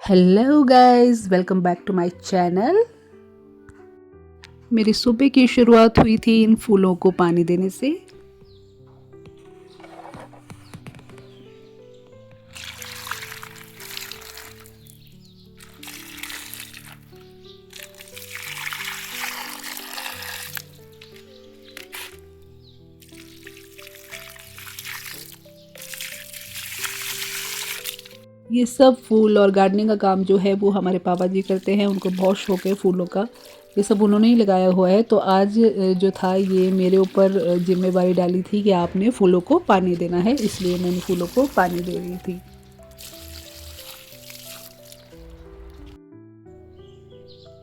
Hello guys, welcome back to my channel. मेरी सुबह की शुरुआत हुई थी इन फूलों को पानी देने से। ये सब फूल और गार्डनिंग का काम जो है वो हमारे पापा जी करते हैं। उनको बहुत शौक है फूलों का। ये सब उन्होंने ही लगाया हुआ है। तो आज जो था ये मेरे ऊपर जिम्मेवारी डाली थी कि आपने फूलों को पानी देना है, इसलिए मैंने फूलों को पानी दे रही थी।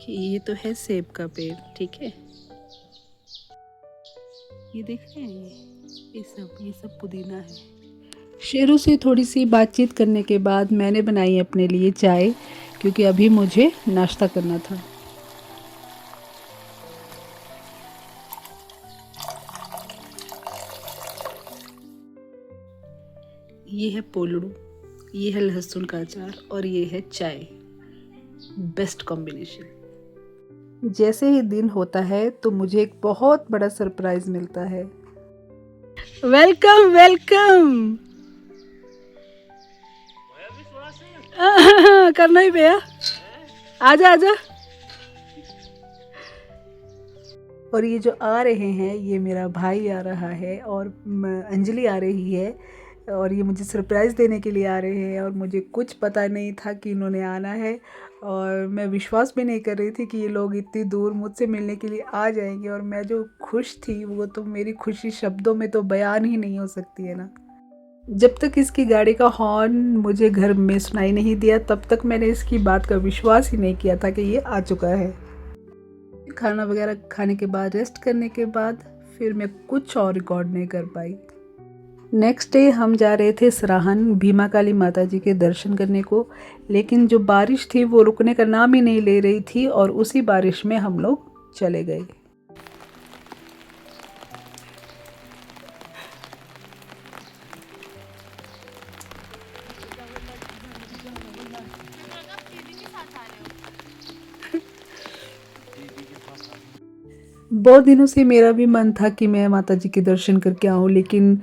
कि ये तो है सेब का पेड़, ठीक है। ये देख रहे हैं, ये सब पुदीना है। शेरों से थोड़ी सी बातचीत करने के बाद मैंने बनाई अपने लिए चाय, क्योंकि अभी मुझे नाश्ता करना था। ये है पोलड़ू, ये है लहसुन का अचार और ये है चाय। Best combination. जैसे ही दिन होता है तो मुझे एक बहुत बड़ा सरप्राइज मिलता है। Welcome welcome. करना ही भैया, आजा आजा। और ये जो आ रहे हैं ये मेरा भाई आ रहा है और अंजलि आ रही है, और ये मुझे सरप्राइज़ देने के लिए आ रहे हैं। और मुझे कुछ पता नहीं था कि इन्होंने आना है, और मैं विश्वास भी नहीं कर रही थी कि ये लोग इतनी दूर मुझसे मिलने के लिए आ जाएंगे। और मैं जो खुश थी वो तो मेरी खुशी शब्दों में तो बयान ही नहीं हो सकती है ना। जब तक इसकी गाड़ी का हॉर्न मुझे घर में सुनाई नहीं दिया तब तक मैंने इसकी बात का विश्वास ही नहीं किया था कि ये आ चुका है। खाना वगैरह खाने के बाद, रेस्ट करने के बाद फिर मैं कुछ और रिकॉर्ड नहीं कर पाई। नेक्स्ट डे हम जा रहे थे सराहन भीमा काली माता जी के दर्शन करने को, लेकिन जो बारिश थी वो रुकने का नाम ही नहीं ले रही थी, और उसी बारिश में हम लोग चले गए। बहुत दिनों से मेरा भी मन था कि मैं माता जी के दर्शन करके आऊँ, लेकिन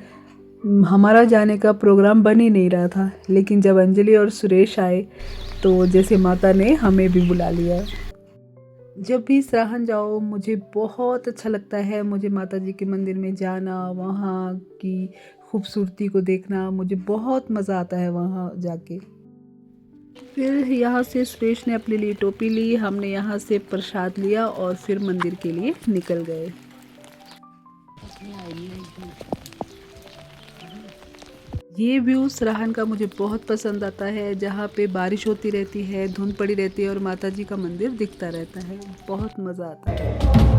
हमारा जाने का प्रोग्राम बन ही नहीं रहा था। लेकिन जब अंजलि और सुरेश आए तो जैसे माता ने हमें भी बुला लिया। जब भी सराहन जाओ मुझे बहुत अच्छा लगता है। मुझे माता जी के मंदिर में जाना, वहाँ की खूबसूरती को देखना, मुझे बहुत मज़ा आता है वहाँ जाके। फिर यहाँ से सुरेश ने अपने लिए टोपी ली, हमने यहाँ से प्रसाद लिया और फिर मंदिर के लिए निकल गए। ये व्यू सराहन का मुझे बहुत पसंद आता है, जहाँ पे बारिश होती रहती है, धुंध पड़ी रहती है और माता जी का मंदिर दिखता रहता है। बहुत मज़ा आता है।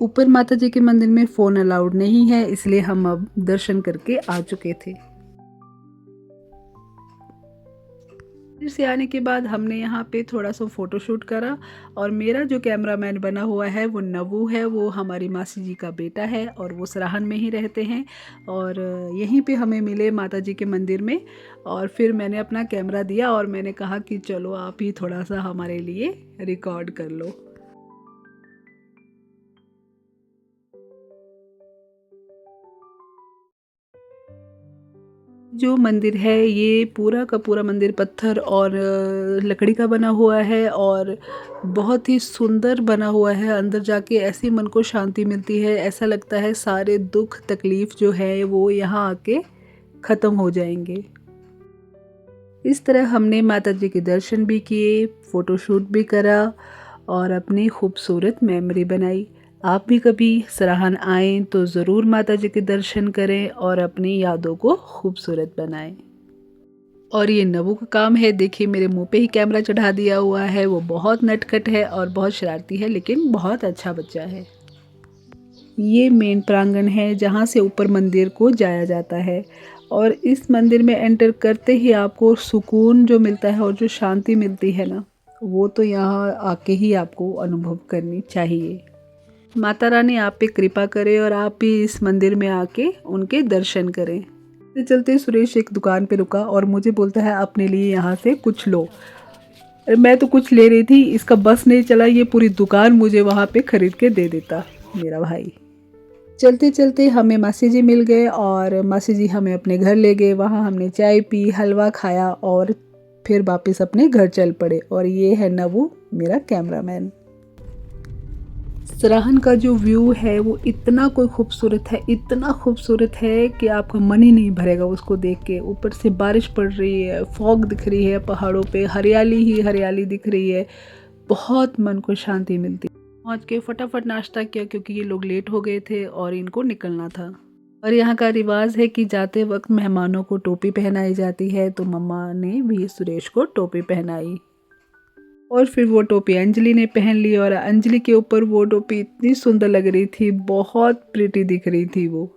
ऊपर माता जी के मंदिर में फ़ोन अलाउड नहीं है, इसलिए हम अब दर्शन करके आ चुके थे। फिर से आने के बाद हमने यहाँ पे थोड़ा सा फ़ोटोशूट करा, और मेरा जो कैमरामैन बना हुआ है वो नवू है। वो हमारी मासी जी का बेटा है और वो सराहन में ही रहते हैं, और यहीं पे हमें मिले माता जी के मंदिर में। और फिर मैंने अपना कैमरा दिया और मैंने कहा कि चलो आप ही थोड़ा सा हमारे लिए रिकॉर्ड कर लो। जो मंदिर है ये पूरा का पूरा मंदिर पत्थर और लकड़ी का बना हुआ है, और बहुत ही सुंदर बना हुआ है। अंदर जाके ऐसी मन को शांति मिलती है, ऐसा लगता है सारे दुख तकलीफ़ जो है वो यहाँ आके ख़त्म हो जाएंगे। इस तरह हमने माता जी के दर्शन भी किए, फ़ोटोशूट भी करा और अपनी खूबसूरत मेमोरी बनाई। आप भी कभी सराहन आएँ तो ज़रूर माता जी के दर्शन करें और अपनी यादों को खूबसूरत बनाएं। और ये नवू का काम है, देखिए मेरे मुंह पे ही कैमरा चढ़ा दिया हुआ है। वो बहुत नटखट है और बहुत शरारती है, लेकिन बहुत अच्छा बच्चा है। ये मेन प्रांगण है जहाँ से ऊपर मंदिर को जाया जाता है, और इस मंदिर में एंटर करते ही आपको सुकून जो मिलता है और जो शांति मिलती है ना, वो तो यहाँ आके ही आपको अनुभव करनी चाहिए। माता रानी आप पे कृपा करे और आप भी इस मंदिर में आके उनके दर्शन करें। चलते चलते सुरेश एक दुकान पे रुका और मुझे बोलता है अपने लिए यहाँ से कुछ लो। मैं तो कुछ ले रही थी, इसका बस नहीं चला, ये पूरी दुकान मुझे वहाँ पे खरीद के दे देता मेरा भाई। चलते चलते हमें मासी जी मिल गए और मासी जी हमें अपने घर ले गए। वहाँ हमने चाय पी, हलवा खाया और फिर वापस अपने घर चल पड़े। और ये है नवू, मेरा कैमरामैन। सराहन का जो व्यू है वो इतना कोई खूबसूरत है, इतना खूबसूरत है कि आपका मन ही नहीं भरेगा उसको देख के। ऊपर से बारिश पड़ रही है, फॉग दिख रही है पहाड़ों पे, हरियाली ही हरियाली दिख रही है, बहुत मन को शांति मिलती। पहुँच के फटाफट नाश्ता किया क्योंकि ये लोग लेट हो गए थे और इनको निकलना था। और यहाँ का रिवाज है कि जाते वक्त मेहमानों को टोपी पहनाई जाती है, तो मम्मा ने भी सुरेश को टोपी पहनाई और फिर वो टोपी अंजलि ने पहन ली और अंजलि के ऊपर वो टोपी इतनी सुंदर लग रही थी, बहुत प्रिटी दिख रही थी वो।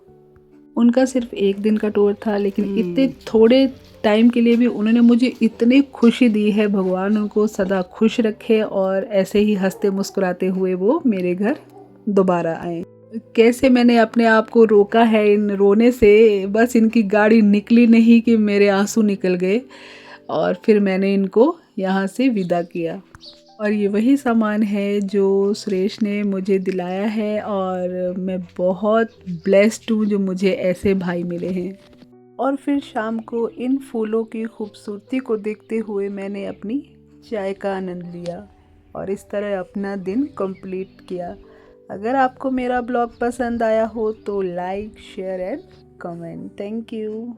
उनका सिर्फ एक दिन का टूर था लेकिन इतने थोड़े टाइम के लिए भी उन्होंने मुझे इतनी खुशी दी है। भगवान उनको सदा खुश रखे और ऐसे ही हंसते मुस्कुराते हुए वो मेरे घर दोबारा आए। कैसे मैंने अपने आप को रोका है इन रोने से, बस इनकी गाड़ी निकली नहीं कि मेरे आंसू निकल गए और फिर मैंने इनको यहाँ से विदा किया। और ये वही सामान है जो सुरेश ने मुझे दिलाया है और मैं बहुत ब्लेस्ड हूँ जो मुझे ऐसे भाई मिले हैं। और फिर शाम को इन फूलों की खूबसूरती को देखते हुए मैंने अपनी चाय का आनंद लिया और इस तरह अपना दिन कंप्लीट किया। अगर आपको मेरा ब्लॉग पसंद आया हो तो like, share and comment. Thank you.